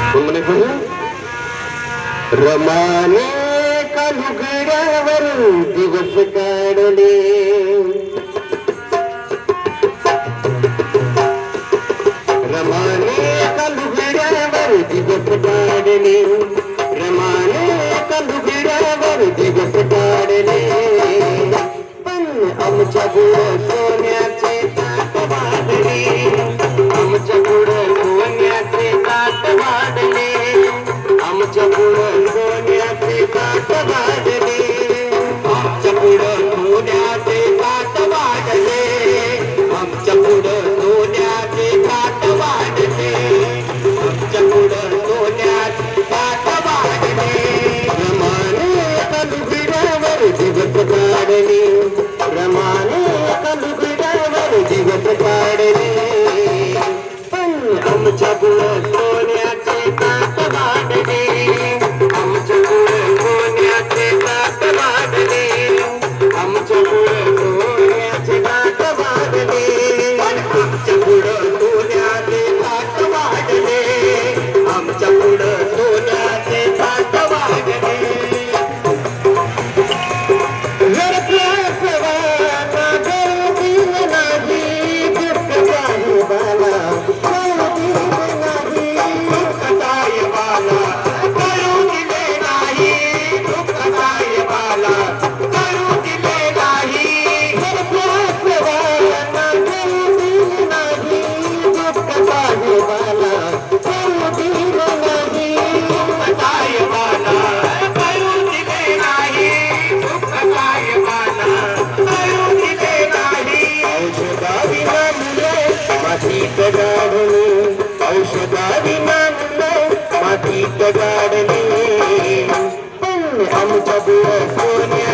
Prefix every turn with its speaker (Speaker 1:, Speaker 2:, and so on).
Speaker 1: म्हणे रमाने कालुगड्यावर दिवस काढले रमाने कालुगड्यावर दिवस काढले रमाने कालुगड्यावर दिवस काढले पण आमच्या गुळ सोन्याचे ताट वाढले आमच्या गुळ सोन्याचे ताट वाढले आमच्या पुढं सोन्याचे ताट वाढले आमच्या पुढं सोन्याचे ताट वाढले आमच्या पुढं सोन्याचे ताट वाढले आमच्या पुढं सोन्याचे ताट वाढले रमाने कालुगड्यावर दिवस काढले रमाने कालुगड्यावर दिवस काढले पण आमच्या पुढं सोन्याचे ताट वाढले आमच्या पुढं सोन्याचे ताट वाढले आमच्या पुढं सोन्याचे ताट वाढले आमच्या पुढं सोन्याचे ताट वाढले आमच्या पुढं सोन्याचे ताट वाढले औषधाविना मातीत गाडले पण आमच्या बुवा सोन्या